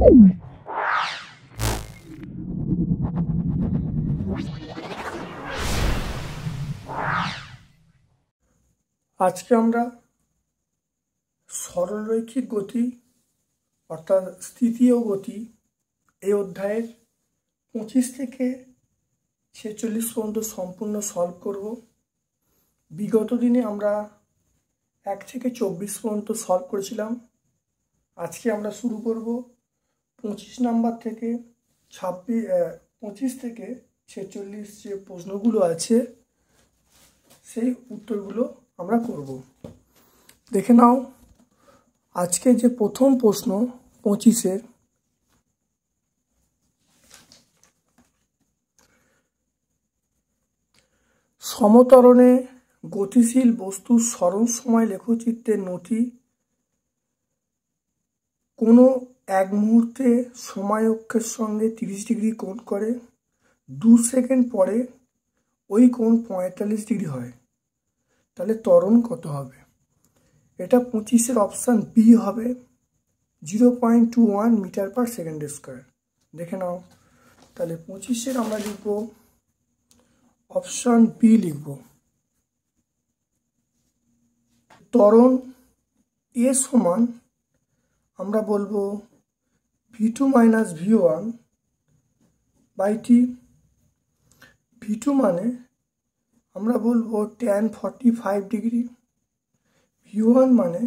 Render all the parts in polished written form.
আজকে আমরা সরলরৈখিক গতি অর্থাৎ স্থিতীয় গতি এই অধ্যায়ের 25 থেকে 46 পর্যন্ত সম্পূর্ণ সলভ করব। বিগত দিনে আমরা 1 থেকে 24 পর্যন্ত সলভ করেছিলাম। আজকে আমরা শুরু করব 25 নাম্বার থেকে 25 থেকে 46 যে প্রশ্নগুলো আছে সেই উত্তরগুলো আমরা করব। দেখে নাও আজকে যে প্রথম প্রশ্ন 25-এর, সমতরণে গতিশীল বস্তুর সরণ সময় লেখচিত্রের নতি কোনো এক মুহূর্তে সময় অক্ষের সঙ্গে 30 ডিগ্রি কোণ করে, 2 সেকেন্ড পরে ওই কোণ 45 ডিগ্রি হয়, তাহলে ত্বরণ কত হবে? এটা 25-এর অপশান বি হবে, 0.21 মিটার পার সেকেন্ড স্কোয়ার। দেখে নাও তাহলে 25-এর আমরা লিখব অপশান বি লিখব। ত্বরণ এ সমান আমরা বলবো v2 minus v1 by T. v2 মানে আমরা বলবো tan 45 ডিগ্রি, v1 মানে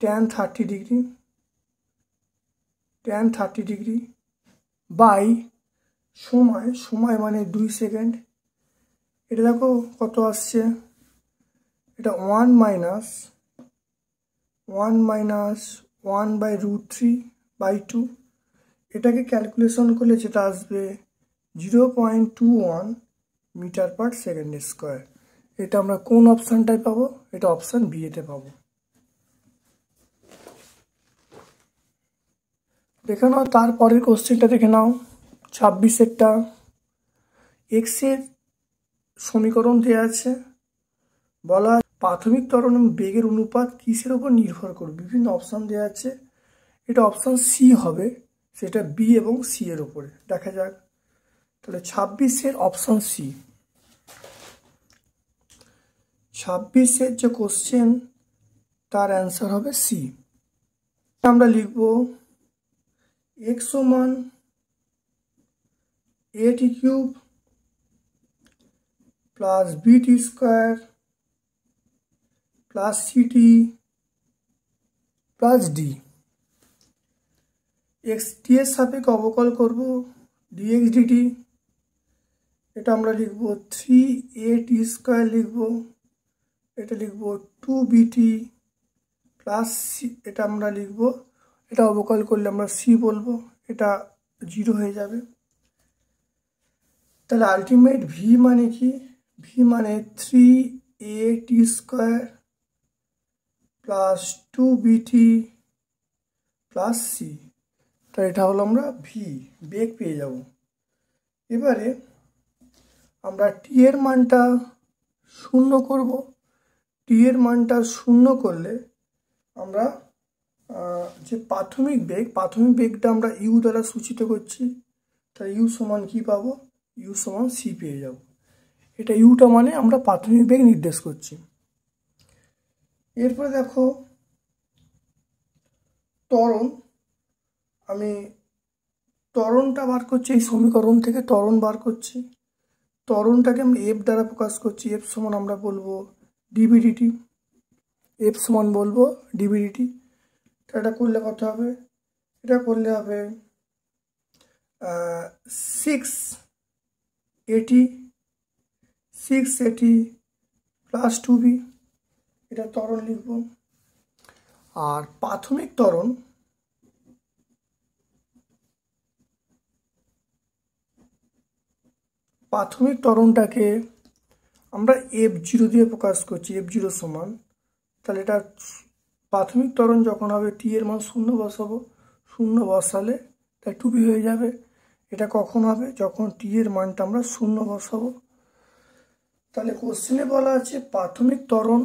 tan 30 ডিগ্রি, বাই সময় মানে 2 সেকেন্ড। এটা দেখো কত আসছে, এটা 1 মাইনাস 1/√3/2। এটাকে ক্যালকুলেশন করলে যেটা আসবে 0.21 মিটার পার সেকেন্ড স্কোয়ার। এটা আমরা কোন অপশানটায় পাবো? এটা অপশান বি এতে পাবো। দেখে নাও তারপরের কোশ্চেনটা দেখে নাও, 26-এরটা। এক্সের সমীকরণ দেওয়া আছে, বলা প্রাথমিক ত্বরণ এবং বেগের অনুপাত কিসের উপর নির্ভর করবে? বিভিন্ন অপশান দেওয়া আছে, এটা অপশান সি হবে, সেটা বি এবং সি এর উপরে। দেখা যাক তাহলে 26-এর অপশান সি। 26-এর যে কোশ্চেন তার অ্যান্সার হবে সি। আমরা লিখব x সমান a t cube plus b t square plus c t plus d। x t এর সাপেক্ষে অবকল করব, dx dt। এটা আমরা লিখব 3a t স্কোয়ার লিখব, এটা লিখব 2bt প্লাস সি। এটা আমরা লিখব, এটা অবকল করলে আমরা সি বলবো, এটা 0 হয়ে যাবে। তাহলে আলটিমেট ভি মানে কি? ভি মানে 3a t square plus 2bt plus C. তাহলে এটা হলো আমরা ভি বেগ পেয়ে যাব। এবারে আমরা টি এর মানটা 0 করব। টি এর মানটা 0 করলে আমরা যে প্রাথমিক বেগটা আমরা ইউ দ্বারা সূচিত করছি, তাই ইউ সমান কি পাবো? ইউ সমান সি পেয়ে যাব। এটা ইউটা মানে আমরা প্রাথমিক বেগ নির্দেশ করছি। এরপরে দেখো ত্বরণ, আমি ত্বরণটা বার করছি, এই সমীকরণ থেকে ত্বরণ বার করছি। ত্বরণটাকে আমরা এফ দ্বারা প্রকাশ করছি, এফ সমান আমরা বলবো ডিভিডিটি, এফ সমান বলবো ডিভিডিটি। এটা করলে কত হবে? এটা করলে হবে 680 প্লাস 2b। এটা ত্বরণ লিখব। আর প্রাথমিক ত্বরণটাকে আমরা f0 দিয়ে প্রকাশ করছি, f0 সমান, তাহলে এটা প্রাথমিক ত্বরণ যখন হবে টি এর মান 0 বসাবো, 0 বসালে তাই 2b হয়ে যাবে। এটা কখন হবে? যখন টি এর মানটা আমরা 0 বসাবো। তাহলে কোশ্চেনে বলা আছে প্রাথমিক ত্বরণ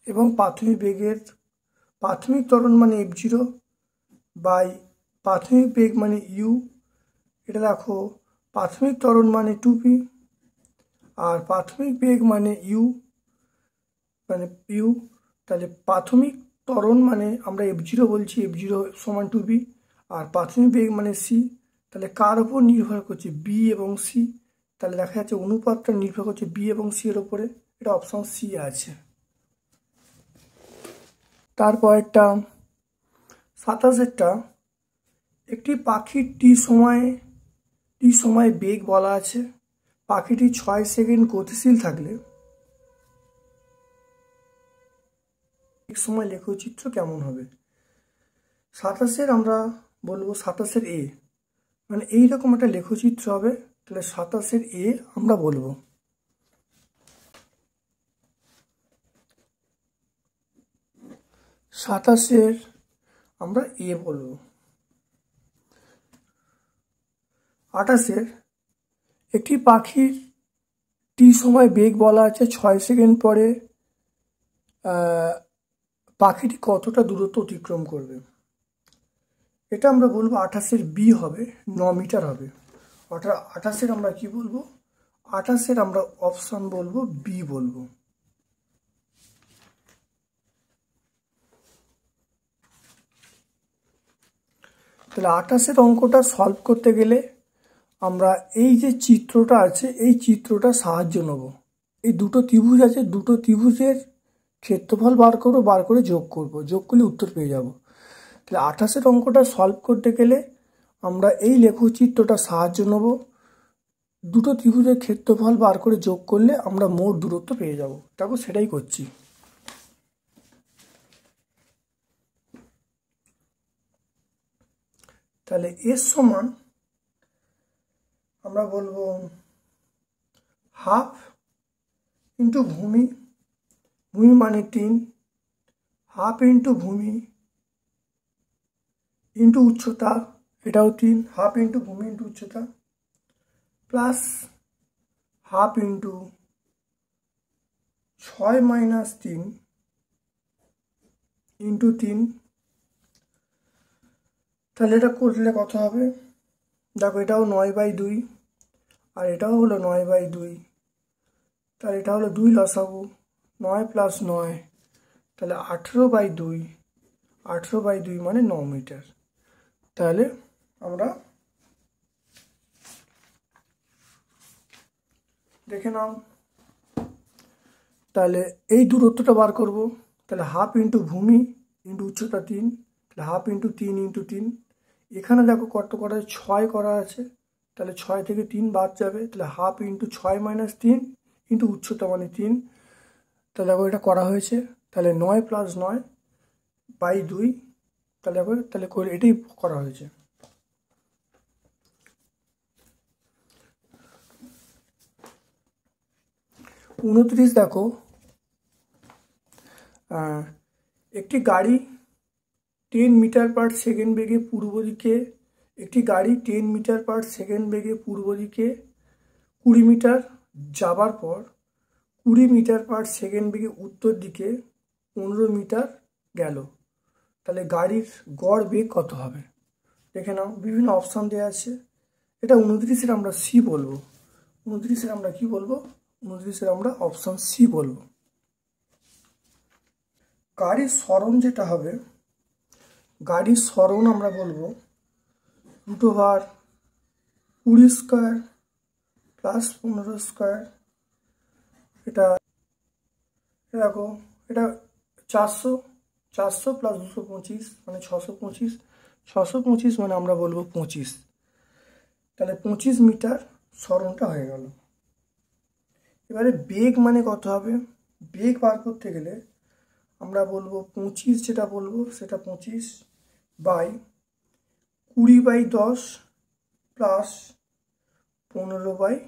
এবং প্রাথমিক বেগের, প্রাথমিক ত্বরণ মানে f0 বাই প্রাথমিক বেগ মানে ইউ, এটা দেখো প্রাথমিক ত্বরণ মানে 2p, আর প্রাথমিক বেগ মানে ইউ, তাহলে প্রাথমিক ত্বরণ মানে আমরা f0 বলছি, f0 সমান 2p, আর প্রাথমিক বেগ মানে c, তাহলে কার উপর নির্ভর করছে, b এবং c, তাহলে দেখা যাচ্ছে অনুপাতটা নির্ভর করছে b এবং c এর উপরে, এটা অপশন c আছে। তারপর একটা 27টা, একটি পাখির টি সময় বেগ বলা আছে, পাখিটি 6 সেকেন্ড গতিশীল থাকলে এক সময় লেখচিত্র কেমন হবে। 27 আমরা বলবো 27 এ, মানে এইরকম একটা লেখচিত্র হবে, তাহলে 27 এ আমরা বলবো। সাতাশের আমরা এ বলবো। 28 একটি পাখির টি সময় বেগ বলা আছে, 6 সেকেন্ড পরে পাখিটি কতটা দূরত্ব অতিক্রম করবে, এটা আমরা বলবো 28 বি হবে, 9 মিটার হবে। অর্থাৎ 28 আমরা কি বলবো, 28 আমরা অপশন বলবো বি বলবো। তাহলে 28 অঙ্কটা সলভ করতে গেলে আমরা এই যে চিত্রটা আছে, এই চিত্রটা সাহায্য নেব। এই দুটো ত্রিভুজ আছে, দুটো ত্রিভুজের ক্ষেত্রফল বার করবো, বার করে যোগ করব, যোগ করলে উত্তর পেয়ে যাব। তাহলে 28 অঙ্কটা সলভ করতে গেলে আমরা এই লেখচিত্রটা সাহায্য নেব, দুটো ত্রিভুজের ক্ষেত্রফল বার করে যোগ করলে আমরা মোট দূরত্ব পেয়ে যাব। তারপর সেটাই করছি। তাহলে এর সমান আমরা বলবো হাফ ইন্টু ভূমি, ভূমি মানে 3, হাফ ইন্টু ভূমি ইন্টু উচ্চতা, এটাও 3, হাফ ইন্টু ভূমি ইন্টু উচ্চতা, plus half into 6 minus 3 into 3। তাহলে এটা করলে কত হবে, দেখো এটাও 9/2, আর এটাও হলো 9/2, তাহলে এটা হলো 2 লসাগু, 9 প্লাস 9, তাহলে 18/2, 18/2 মানে 9 মিটার। তাহলে আমরা দেখে নাও, তাহলে এই দূরত্বটা বার করব, তাহলে হাফ ইন্টু ভূমি ইন্টু উচ্চতা 3, তাহলে হাফ ইন্টু 3 ইন্টু 3, এখানে দেখো কত করা আছে, 6 করা আছে, তাহলে 6 থেকে 3 বাদ যাবে, তাহলে হাফ ইন্টু 6 মাইনাস 3 ইন্টু উচ্চতা মানে 3, তাহলে দেখো এটা করা হয়েছে, তাহলে 9 প্লাস 9/2, তাহলে তাহলে এটাই করা হয়েছে। উনত্রিশ দেখো, একটি গাড়ি 10 মিটার পার সেকেন্ড বেগে পূর্ব দিকে, একটি গাড়ি 10 মিটার পার সেকেন্ড বেগে পূর্ব দিকে 20 মিটার যাবার পর 20 মিটার পার সেকেন্ড বেগে উত্তর দিকে 15 মিটার গেল, তাহলে গাড়ির গড় বেগ কত হবে। দেখে নাও, বিভিন্ন অপশান দেওয়া আছে, এটা 29-এর আমরা সি বলবো। 29-এর আমরা কি বলবো, 29-এর আমরা অপশান সি বলবো। গাড়ির সরণ যেটা হবে, গাড়ির সরণ আমরা বলবো √20 স্কোয়ার প্লাস 15 স্কোয়ার, এটা দেখো এটা 400 প্লাস 225 মানে 625, 625 মানে আমরা বলবো 25, তাহলে 25 মিটার সরণটা হয়ে গেল। এবারে বেগ মানে কত হবে, বেগ বার করতে গেলে আমরা বলবো 25, যেটা বলবো সেটা 25/20/10 প্লাস 15/20,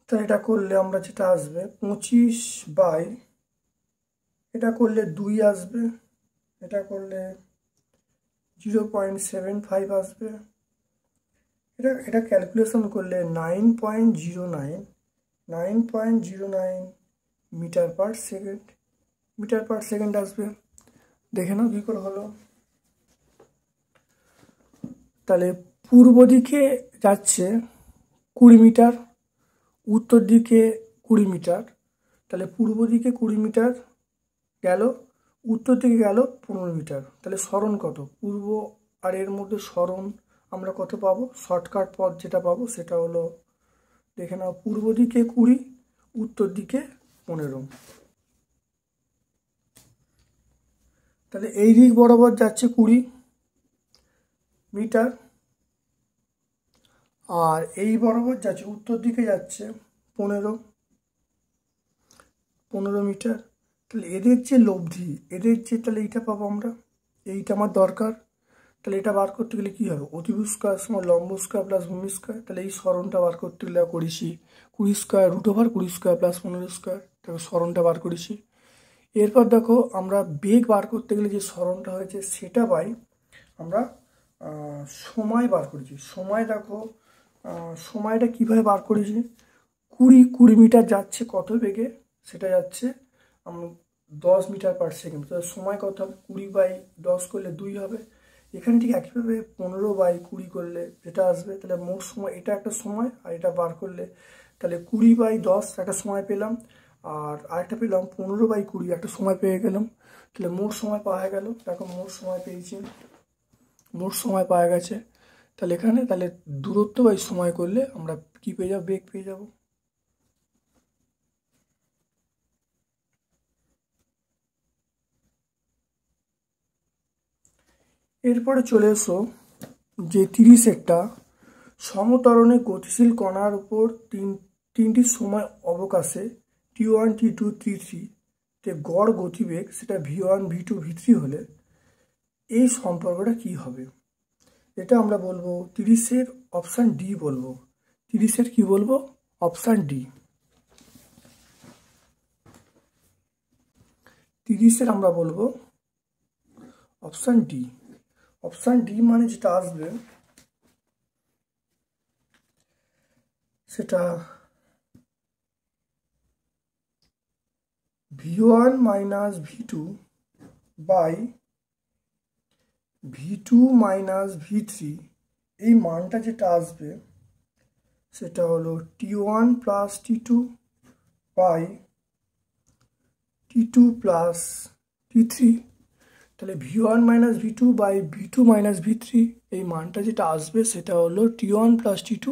তাহলে এটা করলে আমরা যেটা আসবে 25 বাই, এটা করলে 2 আসবে, এটা করলে 0.75 আসবে, এটা ক্যালকুলেশন করলে 9.09 মিটার পার সেকেন্ড আসবে। দেখে নাও কী করে হলো। তাহলে পূর্ব দিকে যাচ্ছে 20 মিটার, উত্তর দিকে 20 মিটার। তাহলে পূর্ব দিকে 20 মিটার গেল, উত্তর দিকে গেল 15 মিটার। তাহলে সরণ কত? পূর্ব আর এর মধ্যে সরণ আমরা কত পাবো? শর্টকাট পথ যেটা পাবো সেটা হলো, দেখে নাও, পূর্ব দিকে 20, উত্তর দিকে 15। তাহলে এই দিক বরাবর যাচ্ছে 20 মিটার, আর এই বরাবর যাচ্ছে, উত্তর দিকে যাচ্ছে 15 মিটার। তাহলে এদের যে লব্ধি, এদের যে, তাহলে এইটা পাবো আমরা, এইটা আমার দরকার। তাহলে এটা বার করতে গেলে কী হবে? অতিভুজ স্কয়ার সমান লম্ব স্কয়ার প্লাস ভূমি স্কয়ার। তাহলে এই সরণটা বার করতে গেলে করেছি 20 স্কয়ার √20 স্কয়ার প্লাস 15 স্কয়ার। তারপর সরণটা বার করেছি। এরপর দেখো, আমরা বেগ বার করতে গেলে যে সরণটা হয়েছে সেটা বাই আমরা সময় বার করেছি। সময় দেখো, সময়টা কিভাবে বার করেছি? 20 মিটার যাচ্ছে কত বেগে? সেটা যাচ্ছে 10 মিটার পার সেকেন্ড। তো সময় কত হবে? 20/10 করলে 2 হবে। এখানে ঠিক একইভাবে 15/20 করলে যেটা আসবে, তাহলে মোট সময়, এটা একটা সময়, আর এটা বার করলে তাহলে 20/10 একটা সময় পেলাম, আর আরেকটা পেলাম 15/20 একটা সময় পেয়ে গেলাম। তাহলে মোট সময় পাওয়া গেল। দেখো মোট সময় পেয়েছি, মোট সময় পাওয়া গেছে। তাহলে এখানে তাহলে দূরত্ব বাই সময় করলে আমরা কি পেয়ে যাবো? বেগ পেয়ে যাব। এরপরে চলে এসো যে 30 একটা সমতরণে গতিশীল কণার উপর তিনটি সময় অবকাশে T1, T2, T3 তে গড় গতিবেগ সেটা V1, V2, V3 হলে এই সম্পর্কটা কি হবে? এটা আমরা বলবো 30-এর অপশান ডি বলবো। 30-এর কি বলবো? Option D. 30-এর আমরা বলবো অপশান ডি। অপশান ডি মানে যেটা আসবে সেটা V1 minus V2 by V2 minus V3, এই মানটা যেটা আসবে সেটা হলো T1 plus T2 by T2 plus T3। তাহলে V1 minus V2 by V2 minus V3, এই মানটা যেটা আসবে সেটা হলো T1 plus T2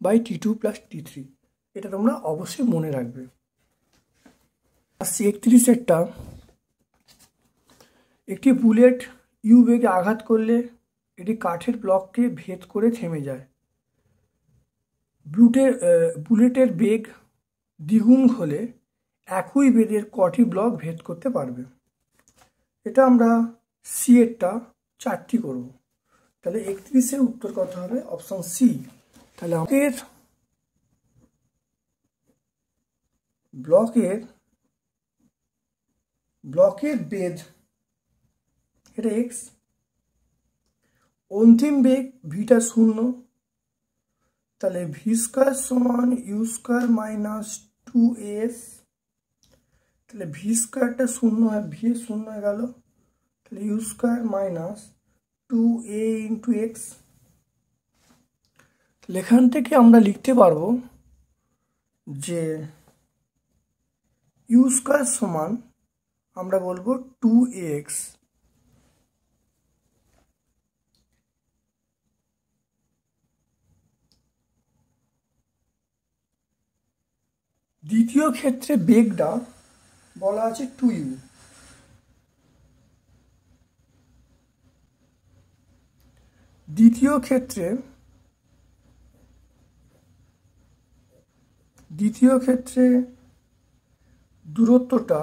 by T2 plus T3। এটা তোমরা অবশ্যই মনে রাখবে। আসছি 31-এরটা। একটি বুলেট ইউ বেগে আঘাত করলে এটি কাঠের ব্লককে ভেদ করে থেমে যায়। বুলেটের বেগ দ্বিগুণ হলে একই বেগের কটি ব্লক ভেদ করতে পারবে? এটা আমরা সি এরটা 4টি করব। তাহলে 31-এর উত্তর কত হবে? Option C. তাহলে আমাদের ব্লকের বেগ এটা এক্স, অন্তিম বেগ ভিটা 0, তাহলে ভি স্কয়ার সমান ইউ স্কয়ার মাইনাস 2s। তাহলে ভি স্কয়ারটা 0 হয়, ভি 0 হয়ে গেল, তাহলে U square minus 2a into X. তাহলে এখান থেকে আমরা লিখতে পারবো যে ইউ স্কয়ার সমান আমরা বলবো 2ax। দ্বিতীয় ক্ষেত্রে বেগটা বলা আছে 2u। দ্বিতীয় ক্ষেত্রে দূরত্বটা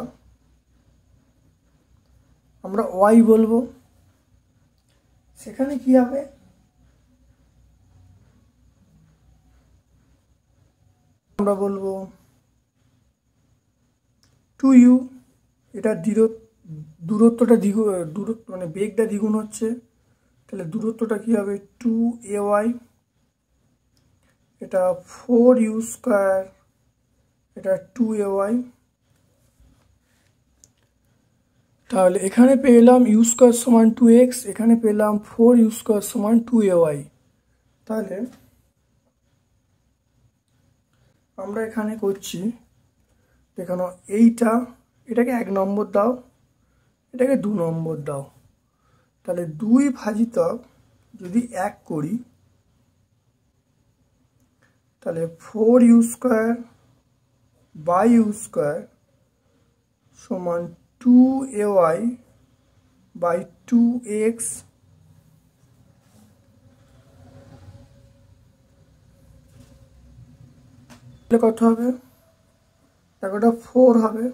আমরা y বলবো। সেখানে কি হবে? আমরা বলবো 2u। এটা দূরত্বটা দূরত্ব মানে বেগটা দ্বিগুণ হচ্ছে, তাহলে দূরত্বটা কি হবে? 2ay। এটা 4u স্কয়ার, এটা 2ay। তাহলে এখানে পেলাম ইউ স্কোয়ার সমান 2x, এখানে পেলাম 4u স্কোয়ার সমান 2ay। তাহলে আমরা এখানে করছি, দেখানো এটাকে 1 নম্বর দাও, এটাকে 2 নম্বর দাও। তাহলে 2 ভাজিতক যদি 1 করি, তাহলে 4u square by you square সমান 2ay বাই 2x কত হবে? এটা 4 হবে,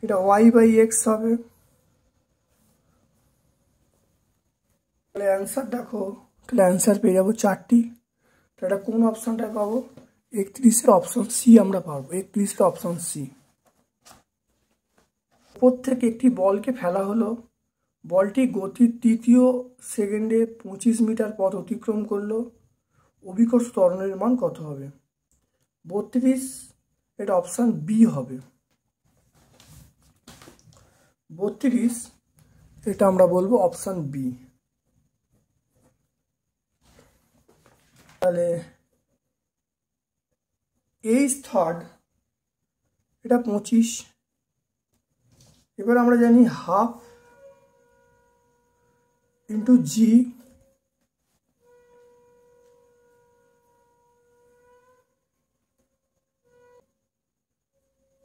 এটা y বাই x হবে। তাহলে অ্যান্সার দেখো, তাহলে অ্যান্সার পেয়ে যাবো 4টি। তাহলে কোন অপশানটায় পাবো? 31-এর অপশন সি আমরা পাবো, 31-এর অপশন সি। উপর থেকে একটি বলকে ফেলা হলো, বলটি গতির তৃতীয় সেকেন্ডে 25 মিটার পথ অতিক্রম করলো, অভিকর্ষ ত্বরণের মান কত হবে? 32, এটা অপশান বি হবে। 32, এটা আমরা বলবো অপশান বি। তাহলে h3, এটা 25। এবার আমরা জানি হাফ ইন্টু জি,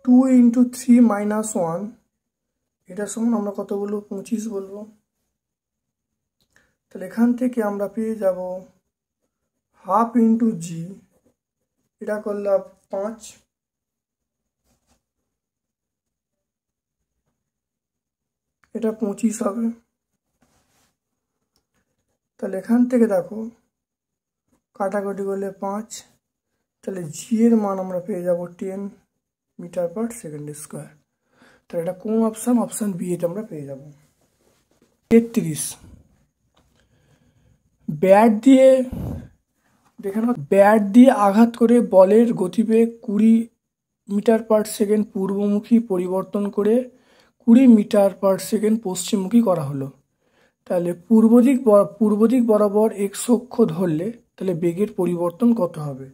2 ইন্টু 3 মাইনাস 1, এটার সমান আমরা কত বলবো? 25 বলবো। তাহলে এখান থেকে আমরা পেয়ে যাব হাফ ইন্টু জি, এটা করলাম 5, এটা 25 হবে। তাহলে এখান থেকে দেখো কাটাকাটি করলে 5, তাহলে জি এর মান আমরা পেয়ে যাব 10 মিটার পার সেকেন্ড স্কোয়ার। তাহলে এটা কোন অপশান? অপশান বি, এটা আমরা পেয়ে যাব। 33, ব্যাট দিয়ে আঘাত করে বলের গতিবেগ 20 মিটার পার সেকেন্ড পূর্বমুখী পরিবর্তন করে 20 মিটার পার সেকেন্ড পশ্চিমমুখী করা হলো। তাহলে পূর্ব দিক বরাবর এক্স অক্ষ ধরলে তাহলে বেগের পরিবর্তন কত হবে?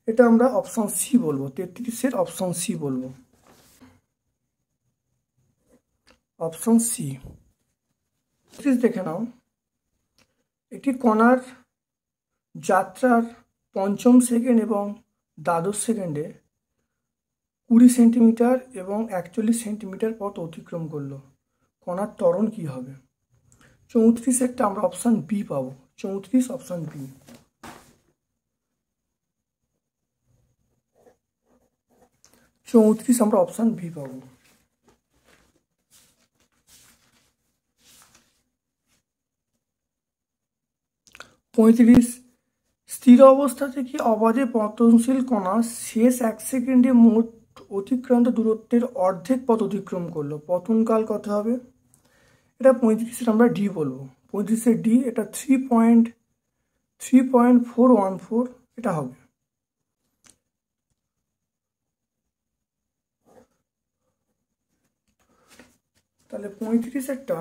এটা আমরা অপশন সি বলবো, 33-এর অপশন সি বলবো, অপশন সি। দেখে নাও, একটি কণার যাত্রার 5ম সেকেন্ড এবং 12 সেকেন্ডে 20 সেন্টিমিটার এবং 41 সেন্টিমিটার পথ অতিক্রম করলো, কণার ত্বরণ কি হবে? 34-এরটা আমরা অপশান বি পাবো, 34 অপশান বি। 34 আমরা অপশান বি পাবো। 35, স্থির অবস্থা থেকে অবাধে পতনশীল কণা শেষ 1 সেকেন্ডে মোট অতিক্রান্ত দূরত্বের অর্ধেক পথ অতিক্রম করলো, পতনকাল কত হবে? এটা 35-এর আমরা ডি বলবো, 35-এর ডি, এটা 3.414 এটা হবে। তাহলে 35-এরটা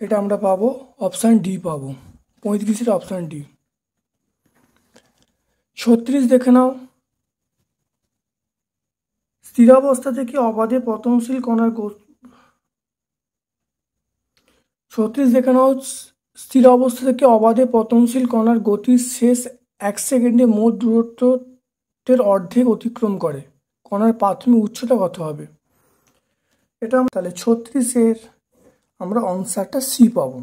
এটা আমরা পাবো অপশান ডি পাবো, 35-এর অপশান ডি। 36 দেখে নাও, স্থিরাবস্থা থেকে অবাধে পতনশীল কণার 36 দেখে নাও, স্থির অবস্থা থেকে অবাধে পতনশীল কণার গতির শেষ 1 সেকেন্ডে মোট দূরত্বের অর্ধেক অতিক্রম করে, কণার প্রাথমিক উচ্চতা কত হবে? এটা তাহলে 36-এর আমরা আনসারটা সি পাবো।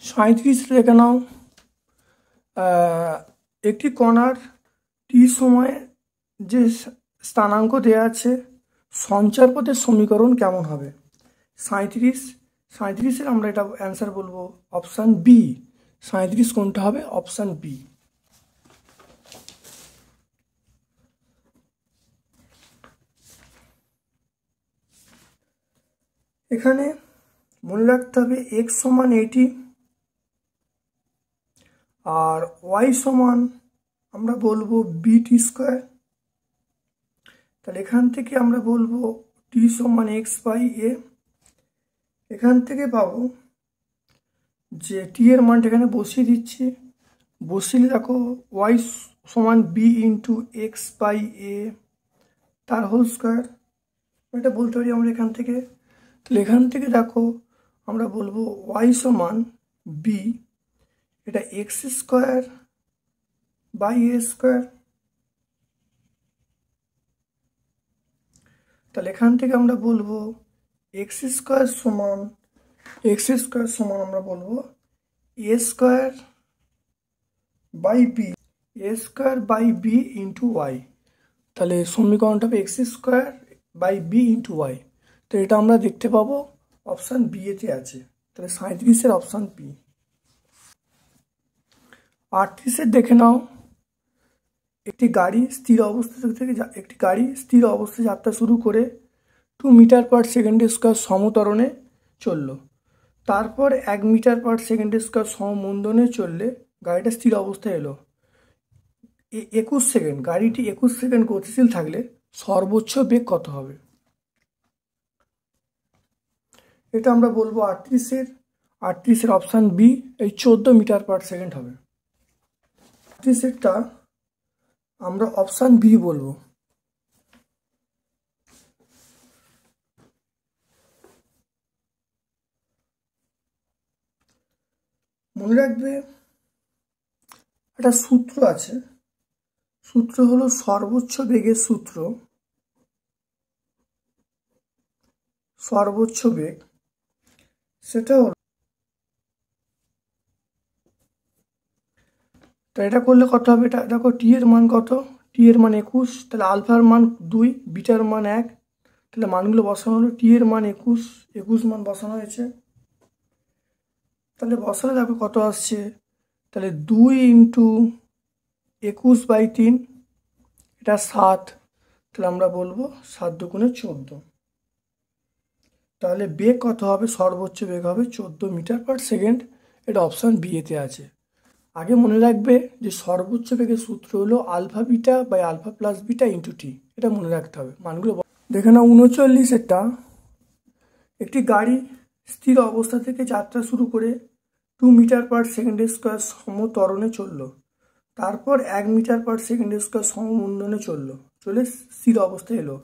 37 দেখে নাও, একটি কণার টি সময়ে যে স্থানাঙ্ক দেওয়া আছে, সঞ্চার পথের সমীকরণ কেমন হবে? 37-এর আমরা এটা অ্যান্সার বলবো অপশান বি, 37 কোনটা হবে? Option B. এখানে মনে রাখতে হবে x সমান 80 আর ওয়াই সমান আমরা বলবো বিটি স্কোয়ার। তাহলে এখান থেকে আমরা বলবো টি সমান এক্স বাই এ। এখান থেকে পাবো যে টি এর মানটা এখানে বসিয়ে দিচ্ছি, বসিয়ে দেখো ওয়াই সমান বি ইন্টু এক্স বাই এ তার হোল স্কোয়ার। এটা বলতে পারি আমরা এখান থেকে। তাহলে এখান থেকে দেখো আমরা বলবো ওয়াই সমান বি, এটা X square by A square. তাহলে এখান থেকে আমরা বলবো এক্স স্কোয়ার সমান আমরা বলবো A square by B, A square by B into Y. তাহলে সমীকরণটা হবে X square by B into Y. তো এটা আমরা দেখতে পাবো অপশান বি এতে আছে। তাহলে 37-এর অপশান বি। 38-এর দেখে নাও, একটি গাড়ি স্থির অবস্থায় যাত্রা শুরু করে 2 মিটার পার সেকেন্ড স্কোয়ার সমত্বরণে চলল। তারপর 1 মিটার পার সেকেন্ড স্কোয়ার সমমন্দনে চললে গাড়িটা স্থির অবস্থায় এলো। 21 সেকেন্ড, গাড়িটি 21 সেকেন্ড গতিশীল থাকলে সর্বোচ্চ বেগ কত হবে? এটা আমরা বলবো 38-এর অপশান বি, এই 14 মিটার পার সেকেন্ড হবে। 38-এরটা আমরা অপশান বি বলবো। মনে রাখবে একটা সূত্র আছে, সূত্র হলো সর্বোচ্চ বেগের সূত্র। সর্বোচ্চ বেগ সেটা হলো, তো এটা করলে কত হবে? এটা দেখো টি এর মান কত, টি এর মান 21, তাহলে আলফার মান 2, বিটার মান 1, তাহলে মানগুলো বসানো হলো। টি এর মান 21 মান বসানো হয়েছে। তাহলে বসালে দেখো কত আসছে, তাহলে 2 ইন্টু 21/3, এটা 7, তাহলে আমরা বলবো 7 দুগুণে 14। তাহলে বেগ কত হবে? সর্বোচ্চ বেগ হবে 14 মিটার পার সেকেন্ড। এটা অপশান বি এতে আছে। আগে মনে রাখবে যে সর্বোচ্চ বেগের সূত্র হলো alpha beta by alpha plus beta into T, এটা মনে রাখতে হবে। মানগুলো দেখে নাও। 39-এরটা, একটি গাড়ি স্থির অবস্থা থেকে যাত্রা শুরু করে 2 মিটার পার সেকেন্ড স্কোয়ার সমত্বরণে চলল। তারপর 1 মিটার পার সেকেন্ড স্কোয়ার সমমন্দনে চলে স্থির অবস্থায় এলো।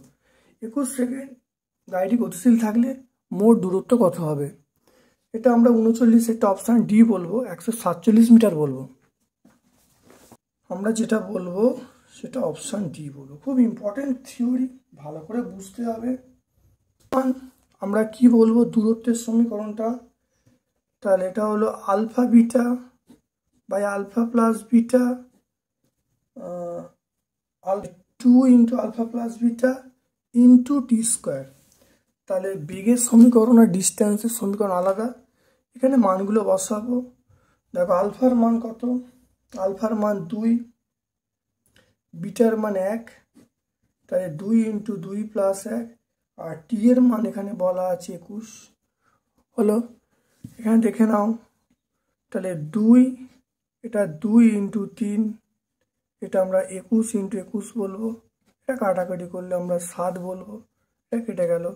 21 সেকেন্ড গাড়িটি গতিশীল থাকলে মোট দূরত্ব কত হবে? এটা আমরা 39-এরটা অপশান ডি বলবো, 147 মিটার বলবো। আমরা যেটা বলবো সেটা অপশান ডি বলবো। খুব ইম্পর্টেন্ট থিওরি, ভালো করে বুঝতে হবে। আমরা কি বলবো দূরত্বের সমীকরণটা? তাহলে এটা হলো alpha beta by alpha plus beta 2 into alpha plus beta into T square. তাহলে বেগের সমীকরণ আর ডিস্টেন্সের সমীকরণ আলাদা। এখানে মানগুলো বসাবো। দেখো আলফার মান কত, আলফার মান 2, বিটার মান 1, তাহলে 2 ইন্টু 2 প্লাস 1, আর টি এর মান এখানে বলা আছে 21 হলো। এখানে দেখে নাও, তাহলে 2, এটা 2 ইন্টু 3, এটা আমরা 21 ইন্টু 21 বলবো। এটা কাটাকাটি করলে আমরা 7 বলবো, এটা কেটে গেল।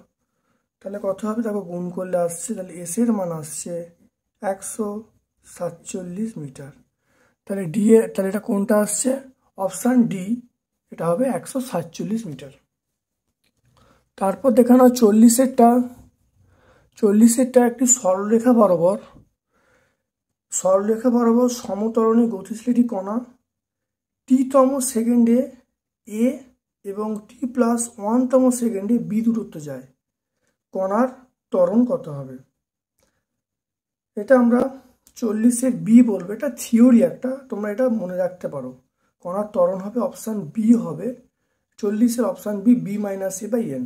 তাহলে কত হবে? দেখো গুণ করলে আসছে, তাহলে এস এর মান আসছে 147 মিটার। তাহলে ডি এ, তাহলে এটা কোনটা আসছে? অপশান ডি, এটা হবে 147 মিটার। তারপর দেখানো 40-এরটা একটি সরলরেখা বরাবর সমত্বরণে গতিশীল একটি কণা টি-তম সেকেন্ডে এ এবং টি প্লাস 1তম সেকেন্ডে বি দূরত্ব যায়। কণার ত্বরণ কত হবে? এটা আমরা 40-এর বি বলবো। এটা থিওরি একটা, তোমরা এটা মনে রাখতে পারো। কণার ত্বরণ হবে অপশান বি হবে 40-এর option B, B minus A by N.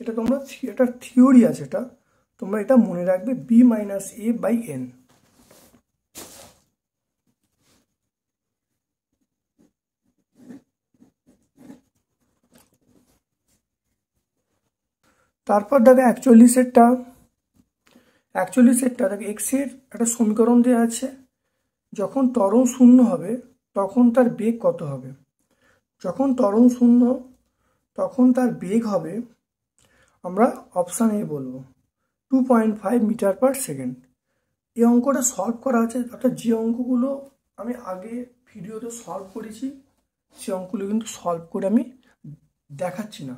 এটা তোমরা, এটা থিওরি আছে, এটা তোমরা এটা মনে রাখবে, B minus A by N. তারপর দেখো 41-এরটা দেখো এক্স এর একটা সমীকরণ দেওয়া আছে, যখন ত্বরণ শূন্য হবে তখন তার বেগ কত হবে? যখন ত্বরণ শূন্য তখন তার বেগ হবে, আমরা অপশান এ বলবো 2.5 মিটার পার সেকেন্ড। এই অঙ্কটা সলভ করা আছে, অর্থাৎ যে অঙ্কগুলো আমি আগে ভিডিওতে সলভ করেছি সে অঙ্কগুলো কিন্তু সলভ করে আমি দেখাচ্ছি না।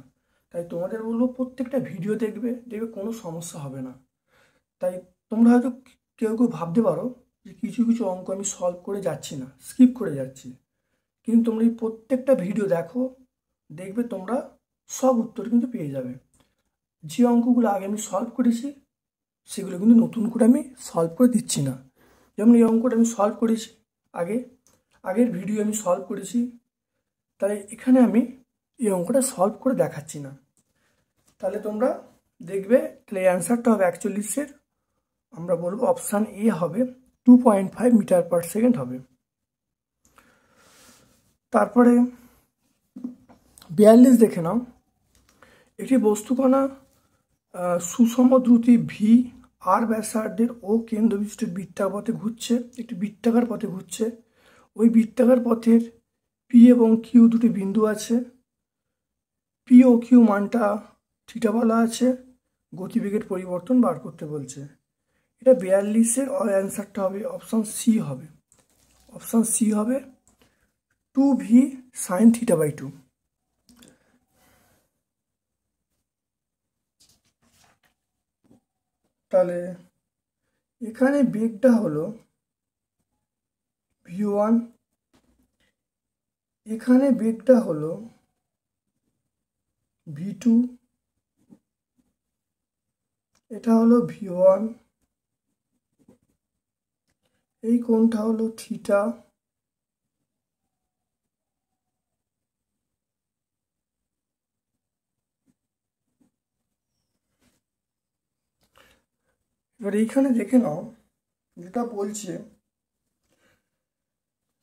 তাই তোমাদের বলবো প্রত্যেকটা ভিডিও দেখবে কোনো সমস্যা হবে না। তাই তোমরা হয়তো কেউ কেউ ভাবতে পারো যে কিছু কিছু অঙ্ক আমি সলভ করে যাচ্ছি না, স্কিপ করে যাচ্ছি, কিন্তু তোমরা এই প্রত্যেকটা ভিডিও দেখো, দেখবে তোমরা সব উত্তর কিন্তু পেয়ে যাবে। যে অঙ্কগুলো আগে আমি সলভ করেছি সেগুলো কিন্তু নতুন করে আমি সলভ করে দিচ্ছি না। যেমন এই অঙ্কটা আমি সলভ করেছি আগের ভিডিও আমি সলভ করেছি, তাই এখানে আমি এই অঙ্কটা সলভ করে দেখাচ্ছি না। তাহলে তোমরা দেখবে তাহলে এই অ্যান্সারটা হবে 41-এর, আমরা বলবো অপশান এ হবে 2.5 মিটার পার সেকেন্ড হবে। তারপরে 42 দেখে নাও। একটি বস্তুকণা সুষম দ্রুতি ভি আর ব্যাসার্ধের ও কেন্দ্রবিশিষ্ট বৃত্তাকার পথে ঘুরছে, একটি বৃত্তাকার পথে ঘুরছে। ওই বৃত্তাকার পথের পি এবং কিউ দুটি বিন্দু আছে। পি ও কিউ মানটা থিটা বলা আছে, গতিবেগের পরিবর্তন বার করতে বলছে। এটা 42-এর অ্যান্সারটা হবে অপশান সি হবে। অপশান সি হবে 2v sin θ/2। তাহলে এখানে বেগটা হলো v1, এখানে বেগটা হলো v2, এটা হলো v1, এই কোণটা হলো থিটা, এবার এইখানে দেখে নাও যেটা বলছে,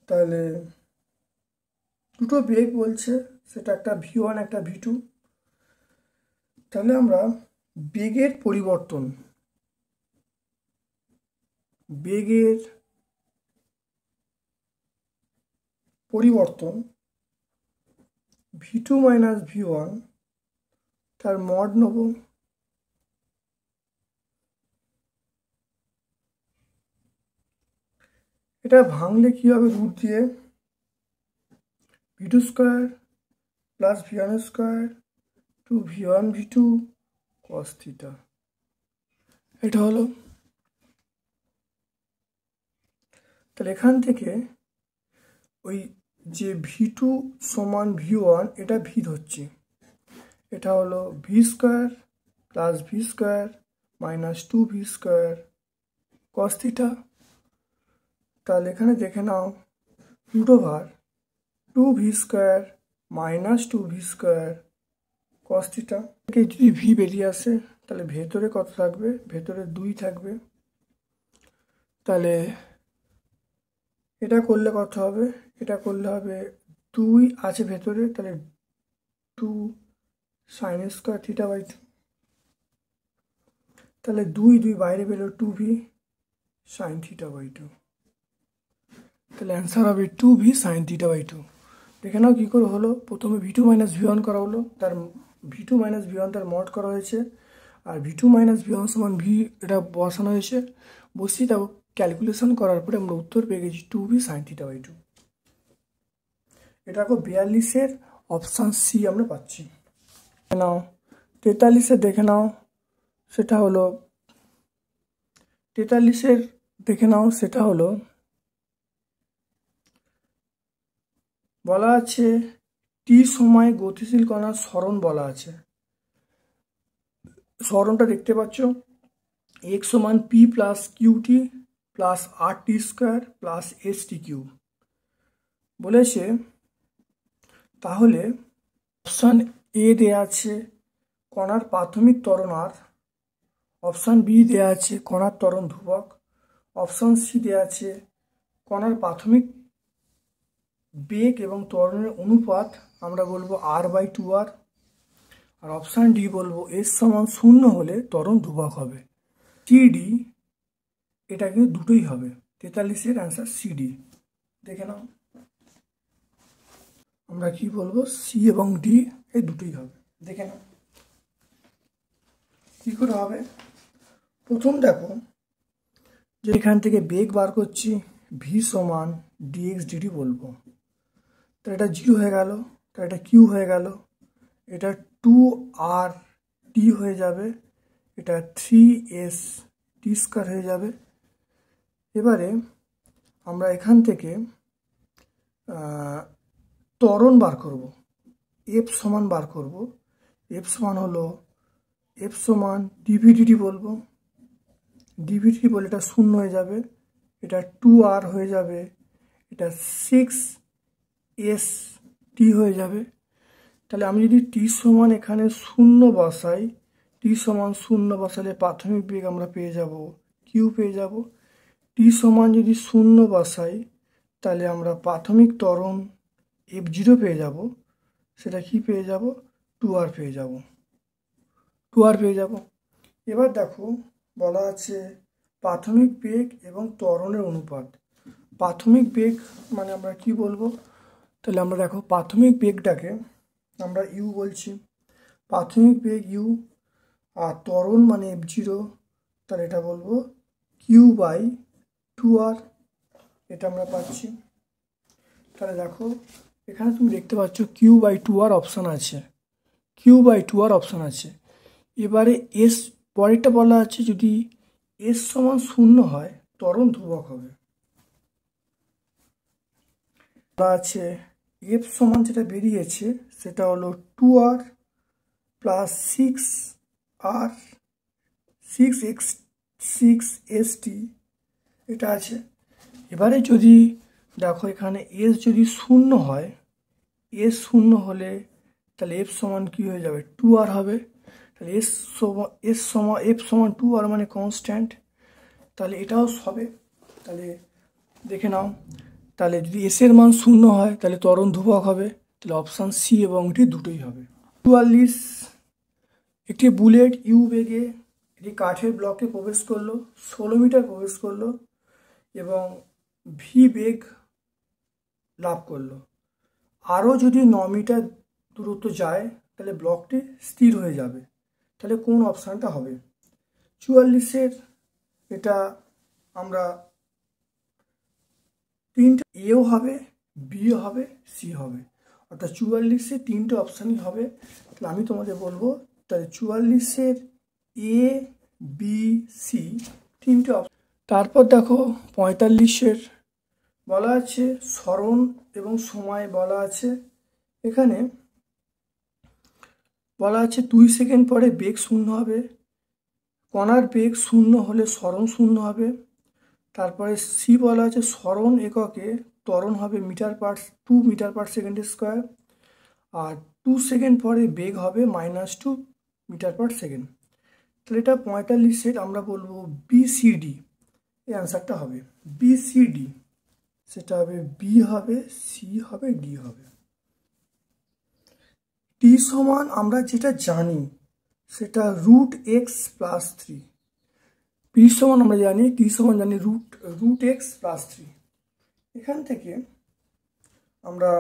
তাহলে দুটো বেগ বলছে, সেটা একটা v1 একটা v2। তাহলে আমরা বেগের পরিবর্তন v2 মাইনাস v1 তার মড নেব, এটা ভাঙলে কি হবে, রুট দিয়ে v2 square plus v1 square two v1 v2 cos theta, এটা হলো। তাহলে এখান থেকে ওই যে v2 সমান v1 এটা v ধরছি, এটা হলো v square plus v square minus 2v square cos theta. তাহলে এখানে দেখে নাও root over 2v square minus 2v square cos theta. যদি v বেরিয়ে আসে তাহলে ভেতরে কত থাকবে, ভেতরে 2 থাকবে। তাহলে এটা করলে কত হবে, এটা করলে হবে 2 আছে ভেতরে, তাহলে 2 sin স্কোয়ার θ/2। তাহলে 2 বাইরে বেরো 2v sin θ/2। তাহলে অ্যান্সার হবে 2v sin θ/2। দেখে নাও কী করে হলো, প্রথমে v2 মাইনাস v1 করা হলো, তার v2 মাইনাস v1 তার মড করা হয়েছে, আর v2 মাইনাস v1 সমান v এটা বসানো হয়েছে, বসিয়ে তাও ক্যালকুলেশন করার পরে আমরা উত্তর পেয়ে গেছি 2v sin θ/2। এটা 42-এর অপশান সি আমরা পাচ্ছি। নাও 43-এর দেখে নাও, সেটা হলো 43-এর দেখে নাও, সেটা হলো বলা আছে টি সময় গতিশীল কণার সরণ বলা আছে। সরণটা দেখতে পাচ্ছ, x সমান p plus cutie plus RT square plus ST cube বলেছে। তাহলে অপশান এ দেয়া আছে কণার প্রাথমিক ত্বরণ R, অপশান বি দেয়া আছে কণার ত্বরণ ধ্রুবক, অপশান সি দেয়া আছে কণার প্রাথমিক বেগ এবং ত্বরণের অনুপাত আমরা বলবো r/2r, আর অপশান ডি বলবো s সমান 0 হলে ত্বরণ ধ্রুবক হবে। TD এটা কিন্তু দুটোই হবে, 43 অ্যান্সার সিডি। দেখে নাও, আমরা কি বলবো, সি এবং ডি এই দুটোই হবে। দেখে নাও কি করে হবে। প্রথম দেখো যে এখান থেকে বেগ বার করছি, ভি সমান ডিএক্স ডিটি বলবো, তো এটা 0 হয়ে গেল, তো এটা কিউ হয়ে গেল, এটা 2r টি হয়ে যাবে, এটা 3s টি স্কয়ার হয়ে যাবে। এবারে আমরা এখান থেকে ত্বরণ বার করব, এফ সমান বার করব। এফ সমান হলো এফ সমান ডিভিডিটি বলবো, ডিভিডিটি বলে এটা 0 হয়ে যাবে, এটা 2r হয়ে যাবে, এটা 6s টি হয়ে যাবে। তাহলে আমি যদি টি সমান এখানে 0 বসাই, টি সমান 0 বসালে প্রাথমিক বেগ আমরা পেয়ে যাব কিউ পেয়ে যাব। টি সমান যদি 0 বসাই তাহলে আমরা প্রাথমিক ত্বরণ f0 পেয়ে যাব, সেটা কি পেয়ে যাব, 2r পেয়ে যাব, 2r পেয়ে যাব। এবার দেখো বলা আছে প্রাথমিক বেগ এবং ত্বরণের অনুপাত। প্রাথমিক বেগ মানে আমরা কি বলবো, তাহলে আমরা দেখো প্রাথমিক বেগটাকে আমরা ইউ বলছি, প্রাথমিক বেগ ইউ, আর ত্বরণ মানে f0, তাহলে এটা বলবো q/2r, এটা আমরা পাচ্ছি। তাহলে দেখো এখানে তুমি দেখতে পাচ্ছ q/2r অপশান আছে, q/2r অপশান আছে। এবারে এস পরেরটা বলা আছে যদি এস সমান 0 হয় ত্বরণ ধ্রুবক হবে। বলা আছে এফ সমান যেটা বেরিয়েছে সেটা হলো 2r প্লাস 6r 6st, এটা আছে। এবারে যদি দেখো এখানে এস যদি 0 হয়, এস 0 হলে তাহলে এফ সমান কি হয়ে যাবে, 2r হবে। তাহলে এফ সমান 2r মানে কনস্ট্যান্ট, তাহলে এটাও হবে। তাহলে দেখে নাও, তাহলে যদি এস এর মান 0 হয় তাহলে ত্বরণ ধ্রুবক হবে, তাহলে অপশান সি এবং ডি দুটোই হবে। 44, একটি বুলেট ইউ বেগে একটি কাঠের ব্লকে প্রবেশ করলো, 16 মিটার প্রবেশ করলো এবং ভি বেগ লাভ করলো। আরও যদি 9 মিটার দূরত্ব যায় তাহলে ব্লকটি স্থির হয়ে যাবে। তাহলে কোন অপশানটা হবে? 44-এর এটা আমরা তিনটে এও হবে, বিও হবে, সি হবে, অর্থাৎ 44-এ তিনটে অপশানই হবে। তাহলে আমি তোমাদের বলবো তাহলে 44-এর এ বি সি তিনটে অপশান। তারপর দেখো 45-এর বলা আছে সরণ এবং সময় বলা আছে, এখানে বলা আছে 2 সেকেন্ড পরে বেগ 0 হবে, কণার বেগ 0 হলে সরণ 0 হবে। তারপরে সি বলা আছে সরণ এককে ত্বরণ হবে 2 মিটার পার সেকেন্ড স্কোয়ার, আর 2 সেকেন্ড পরে বেগ হবে -2 মিটার পার সেকেন্ড। তাহলে এটা 45-এর আমরা বলবো বিসিডি, এই অ্যান্সারটা হবে বিসিডি, সেটা হবে বি হবে, সি হবে, ডি হবে। টি সমান আমরা যেটা জানি সেটা √x+3, পি সমান আমরা জানি, টি সমান জানি √x+3। এখান থেকে আমরা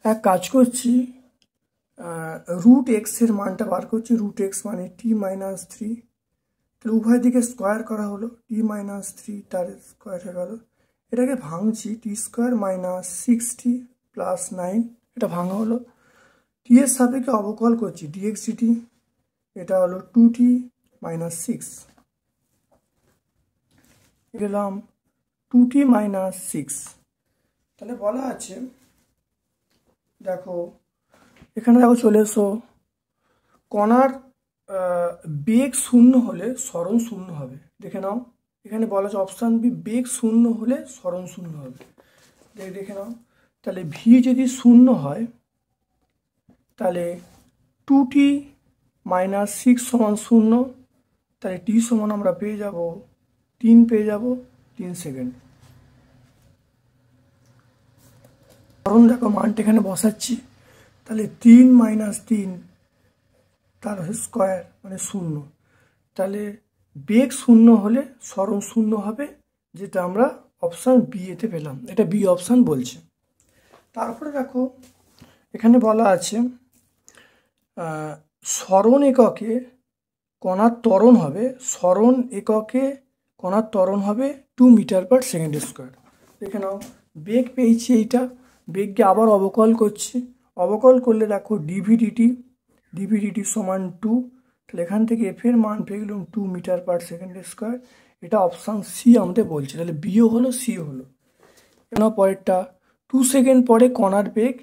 এক কাজ করছি, √x এর মানটা বার করছি, √x মানে t-3, তাহলে উভয় দিকে স্কোয়ার করা হলো, t-3 তার স্কোয়ার হয়ে গেল। এটাকে ভাঙছি, t² - 6t + 9, এটা ভাঙা হলো। টি এর সাপেক্ষে অবকল করছি dx dt, এটা হলো 2t - 6, গেলাম 2t - 6। তাহলে বলা আছে দেখো এখানে দেখো চলে এসো, কণার বেগ 0 হলে সরণ 0 হবে। দেখে নাও এখানে বলা আছে অপশান বি, বেগ 0 হলে সরণ 0 হবে। দেখে নাও, তাহলে ভি যদি 0 হয় তাহলে 2t - 6 সমান 0, তাহলে টি সমান আমরা পেয়ে যাব 3 পেয়ে যাব 3 সেকেন্ড। কারণ দেখো মানটা এখানে বসাচ্ছি, তাহলে 3 - 3 তার স্কোয়ার মানে 0, তাহলে বেগ শূন্য হলে সরণ শূন্য হবে, যেটা আমরা অপশান বি এতে পেলাম। এটা বি অপশান বলছে। তারপরে দেখো এখানে বলা আছে সরণ এককে কণার ত্বরণ হবে, সরণ এককে কণার ত্বরণ হবে 2 মিটার পার সেকেন্ড স্কোয়ার। দেখে নাও বেগ পেয়েছি, এইটা বেগকে আবার অবকল করছি, অবকল করলে দেখো ডিভিডিটি সমান 2, তাহলে এখান থেকে এফ এর মান পেয়ে গেলাম 2 মিটার পার সেকেন্ড স্কোয়ার। এটা অপশান সি আমাদের বলছে, তাহলে বিও হলো সিও হলো। কেন পরেরটা 2 সেকেন্ড পরে কণার বেগ,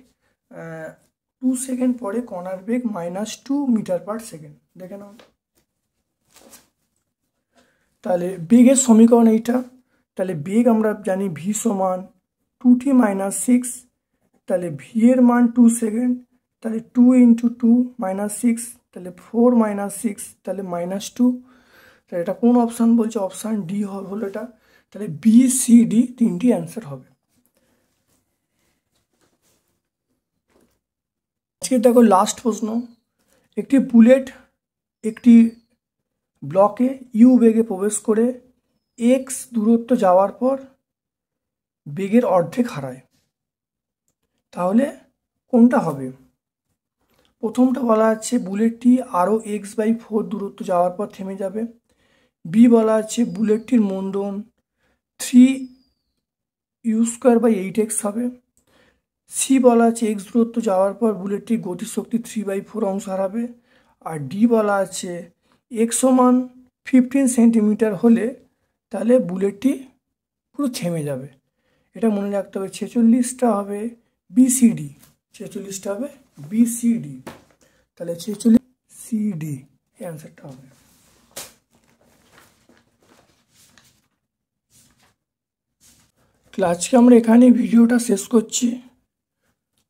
2 সেকেন্ড পরে কণার বেগ -2 মিটার পার সেকেন্ড। দেখে নাও তাহলে বেগের সমীকরণ এইটা। তাহলে বেগ আমরা জানি ভি সমান 2t - 6, তাহলে ভি এর মান 2 সেকেন্ড, তাহলে 2 × 2 - 6, তাহলে 4 - 6, তাহলে -2। তাহলে এটা কোন অপশান বলছে? অপশান ডি হলো এটা। তাহলে বি সি ডি তিনটি অ্যান্সার হবে। আজকে দেখো লাস্ট প্রশ্ন। একটি বুলেট একটি ব্লকে ইউ বেগে প্রবেশ করে এক্স দূরত্ব যাওয়ার পর বেগের অর্ধেক হারায়, তাহলে কোনটা হবে? প্রথমটা বলা আছে বুলেটটি আরও x/4 দূরত্ব যাওয়ার পর থেমে যাবে। বি বলা আছে বুলেটটির মন্দন 3u²/8x হবে। সি বলা আছে x দূরত্ব যাওয়ার পর বুলেটটির গতিশক্তি 3/4 অংশ হারাবে। আর ডি বলা আছে x সমান 15 সেন্টিমিটার হলে তাহলে বুলেটটি পুরো থেমে যাবে। এটা মনে রাখতে হবে। 46টা হবে বিসিডি, 46টা হবে বিসিডি। তাহলে 46 সিডি এই অ্যান্সারটা হবে। আজকে আমরা এখানে ভিডিওটা শেষ করছি।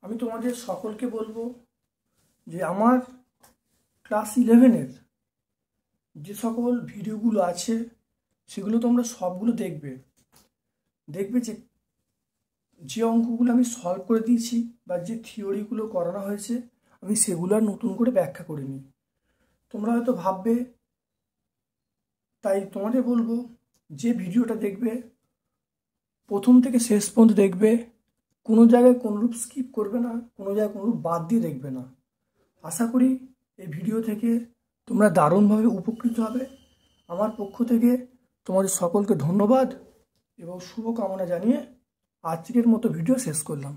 আমি তোমাদের সকলকে বলবো যে আমার ক্লাস 11-এর যে সকল ভিডিওগুলো আছে সেগুলো তোমরা সবগুলো দেখবে যে অঙ্কগুলো আমি সলভ করে দিয়েছি বা যে থিওরিগুলো করানো হয়েছে আমি সেগুলো আর নতুন করে ব্যাখ্যা করিনি। তোমরা হয়তো ভাববে, তাই তোমাদের বলবো যে ভিডিওটা দেখবে প্রথম থেকে শেষ পর্যন্ত দেখবে, কোনো জায়গায় কোনোরূপ স্কিপ করবে না, কোনো জায়গায় কোনোরূপ বাদ দিয়ে দেখবে না। আশা করি এই ভিডিও থেকে তোমরা দারুণভাবে উপকৃত হবে। আমার পক্ষ থেকে তোমাদের সকলকে ধন্যবাদ এবং শুভকামনা জানিয়ে আজকের মতো ভিডিও শেষ করলাম।